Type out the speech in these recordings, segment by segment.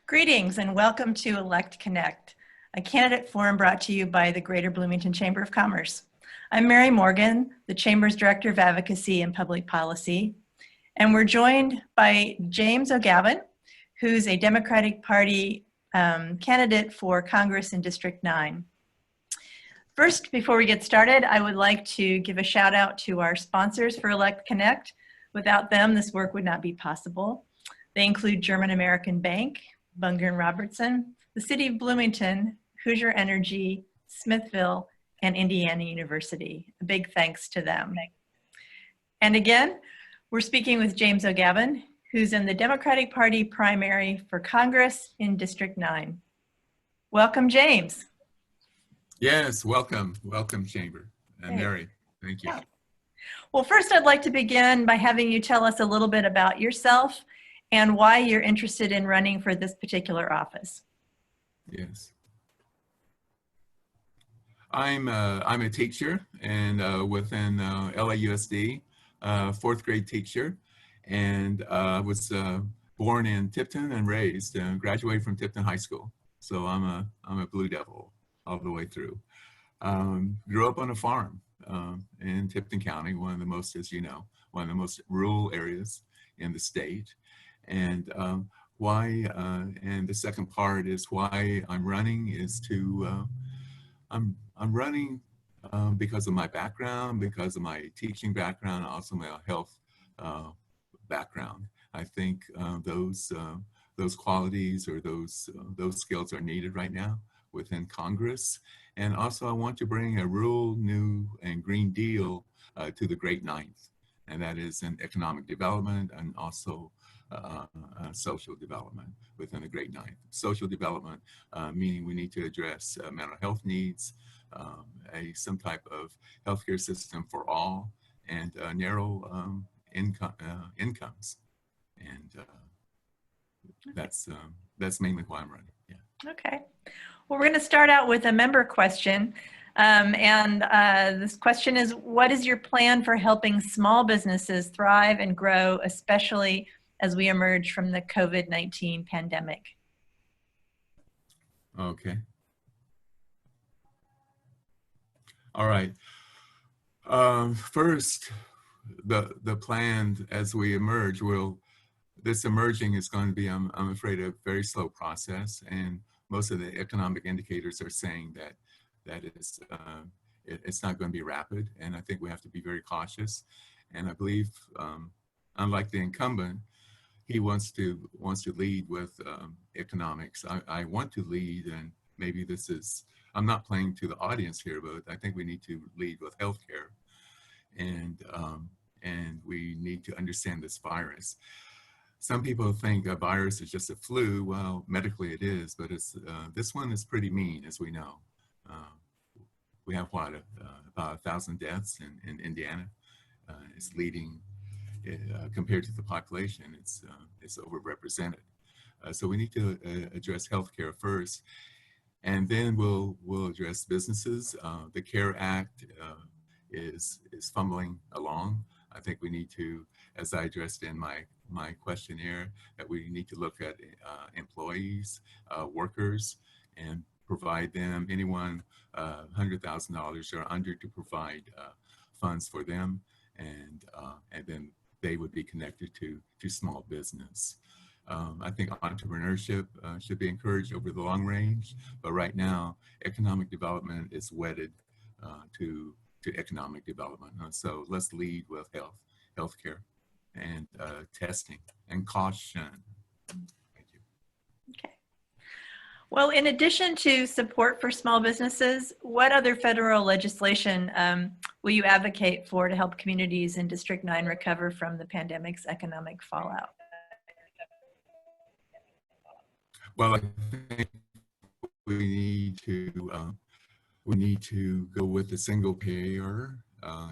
Greetings and welcome to Elect Connect, a candidate forum brought to you by the Greater Bloomington Chamber of Commerce. I'm Mary Morgan, the Chamber's Director of Advocacy and Public Policy, and we're joined by James O'Gavin, who's a Democratic Party candidate for Congress in District 9. First, before we get started, I would like to give a shout out to our sponsors for Elect Connect. Without them, this work would not be possible. They include German American Bank, Bunger & Robertson, the City of Bloomington, Hoosier Energy, Smithville, and Indiana University. A big thanks to them. And again, we're speaking with James O'Gavin, who's in the Democratic Party primary for Congress in District 9. Welcome, James. Yes, welcome. Welcome, Chamber. And Mary, thank you. Yeah. Well, first I'd like to begin by having you tell us a little bit about yourself and why you're interested in running for this particular office. Yes. I'm a teacher and within LAUSD, fourth grade teacher, and was born in Tipton and raised and graduated from Tipton High School. So I'm a Blue Devil all the way through. Grew up on a farm in Tipton County, one of the most, as you know, one of the most rural areas in the state. And and the second part is why I'm running is to, I'm running because of my background, because of my teaching background, also my health background. I think those qualities or those skills are needed right now within Congress. And also I want to bring a rural, new, and green deal to the Great Ninth, and that is in economic development and also social development within the Great Ninth. Social development, meaning we need to address mental health needs, some type of healthcare system for all, and narrow incomes. And that's mainly why I'm running. Yeah. Okay. Well, we're going to start out with a member question. This question is, what is your plan for helping small businesses thrive and grow, especially as we emerge from the COVID-19 pandemic? Okay. All right. First, the plan as we emerge this emerging is going to be, I'm afraid, a very slow process, and most of the economic indicators are saying that it's not going to be rapid, and I think we have to be very cautious. And I believe, unlike the incumbent, he wants to lead with economics. I want to lead, and maybe this is, I'm not playing to the audience here, but I think we need to lead with healthcare, and we need to understand this virus. Some people think a virus is just a flu. Well, medically it is, but this one is pretty mean, as we know. We have what, about 1,000 deaths in Indiana. It's leading, compared to the population, it's overrepresented. So we need to address healthcare first, and then we'll address businesses. The CARE Act is fumbling along. I think we need to, as I addressed in my questionnaire, that we need to look at employees, workers, and provide them, anyone $100,000 or under, to provide funds for them, and then they would be connected to small business. I think entrepreneurship should be encouraged over the long range, but right now economic development is wedded to economic development. So let's lead with healthcare and testing and caution. Thank you. Okay. Well, in addition to support for small businesses, what other federal legislation will you advocate for to help communities in District 9 recover from the pandemic's economic fallout? Well, I think we need to go with a single payer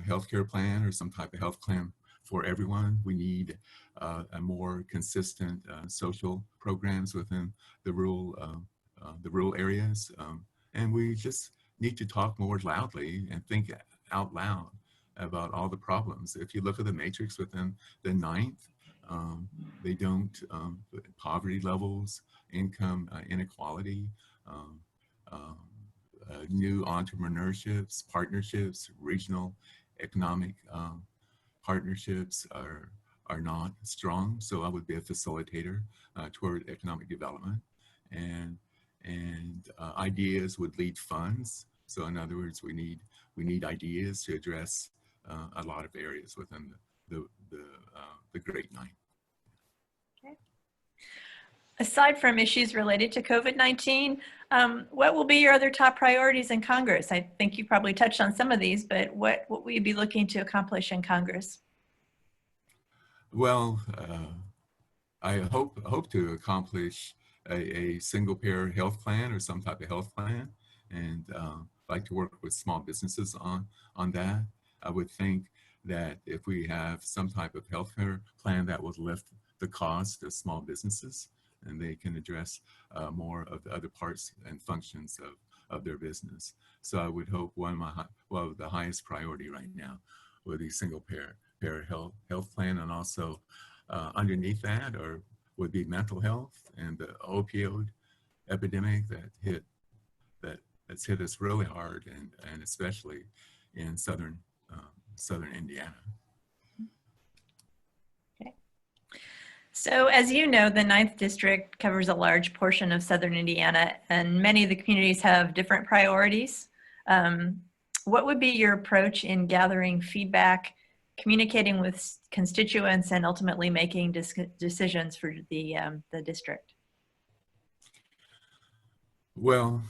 healthcare plan, or some type of health plan for everyone. We need a more consistent social programs within the rural areas, and we just need to talk more loudly and think out loud about all the problems. If you look at the matrix within the ninth, They don't, poverty levels, income inequality, um, um, new entrepreneurships, partnerships, regional economic partnerships are not strong. So I would be a facilitator toward economic development, and ideas would lead funds. So in other words, we need ideas to address a lot of areas within the Great Nine. Okay. Aside from issues related to COVID-19, what will be your other top priorities in Congress? I think you probably touched on some of these, but what will you be looking to accomplish in Congress? Well, I hope to accomplish a single payer health plan or some type of health plan, and like to work with small businesses on that. I would think that if we have some type of healthcare plan that would lift the cost of small businesses, and they can address more of the other parts and functions of their business. So I would hope the highest priority right now would be single payer health plan, and also underneath that would be mental health and the opioid epidemic that's hit us really hard, and especially in southern Indiana. Okay. So as you know, the 9th District covers a large portion of southern Indiana, and many of the communities have different priorities. What would be your approach in gathering feedback, communicating with constituents, and ultimately making decisions for the district? Well,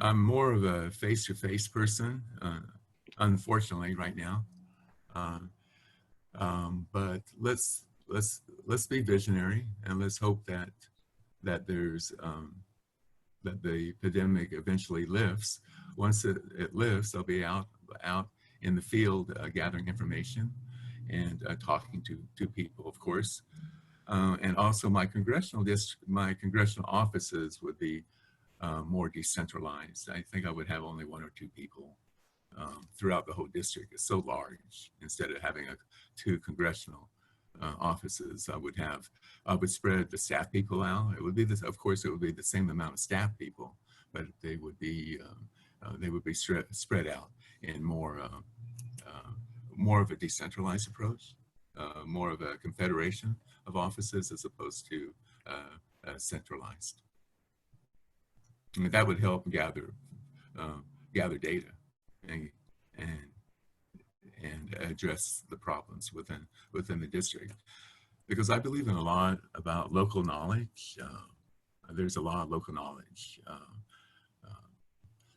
I'm more of a face-to-face person, unfortunately, right now. But let's be visionary, and let's hope that there's that the epidemic eventually lifts. Once it lifts, I'll be out in the field gathering information and talking to people, of course. And also my congressional offices would be more decentralized. I think I would have only 1 or 2 people throughout the whole district. It's so large. Instead of having 2 congressional offices, I would spread the staff people out. It would be this, of course, it would be the same amount of staff people, but they would be spread out in more of a decentralized approach, more of a confederation of offices as opposed to centralized. I mean, that would help gather data and address the problems within the district, because I believe in a lot about local knowledge. There's a lot of local knowledge.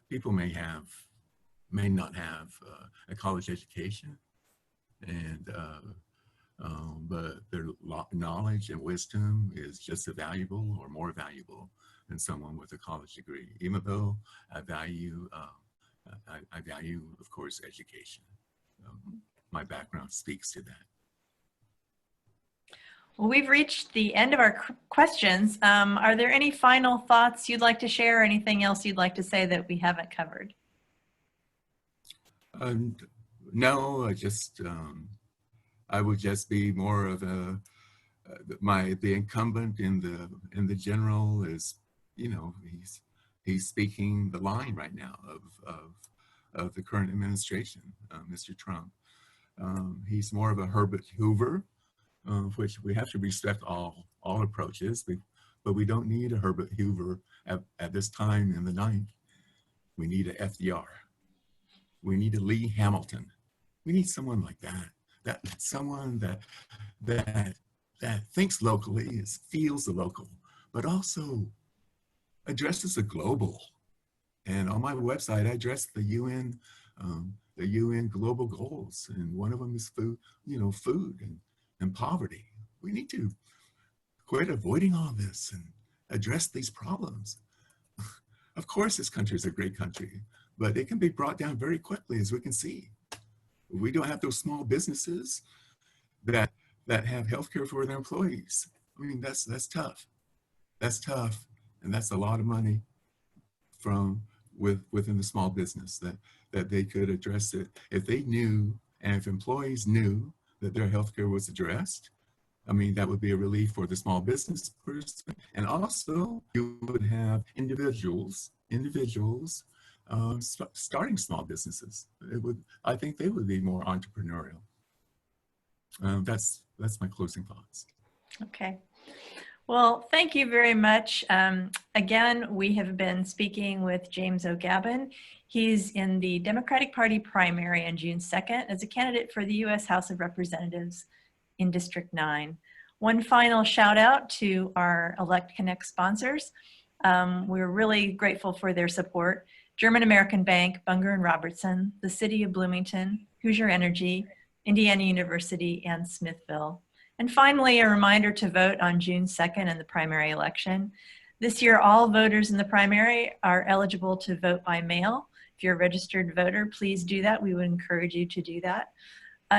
People may not have a college education, and but their knowledge and wisdom is just as valuable or more valuable than someone with a college degree, even though I value, of course, education. My background speaks to that. Well, we've reached the end of our questions. Are there any final thoughts you'd like to share, or anything else you'd like to say that we haven't covered? No, I would just be more of the incumbent in the general is, you know, he's speaking the line right now of the current administration, Mr. Trump. He's more of a Herbert Hoover, which we have to respect all approaches, but we don't need a Herbert Hoover at this time in the 9th. We need a FDR. We need a Lee Hamilton. We need someone like that. Someone that thinks locally, feels the local, but also addresses the global. And on my website, I address the UN global goals, and one of them is food, food and poverty. We need to quit avoiding all this and address these problems. Of course, this country is a great country, but it can be brought down very quickly, as we can see. We don't have those small businesses that have healthcare for their employees. I mean, that's tough. That's tough, and that's a lot of money within the small business that they could address it if they knew, and if employees knew that their health care was addressed. I mean, that would be a relief for the small business person. And also you would have individuals starting small businesses. I think they would be more entrepreneurial. That's my closing thoughts. Okay. Well, thank you very much. Again, we have been speaking with James O'Gavin. He's in the Democratic Party primary on June 2nd as a candidate for the U.S. House of Representatives in District 9. One final shout out to our Elect Connect sponsors. We're really grateful for their support. German American Bank, Bunger and Robertson, the City of Bloomington, Hoosier Energy, Indiana University, and Smithville. And finally, a reminder to vote on June 2nd in the primary election. This year, all voters in the primary are eligible to vote by mail. If you're a registered voter, please do that. We would encourage you to do that.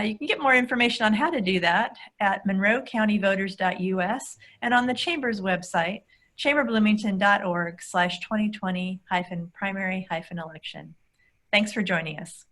You can get more information on how to do that at monroecountyvoters.us and on the Chamber's website, chamberbloomington.org/2020-primary-election. Thanks for joining us.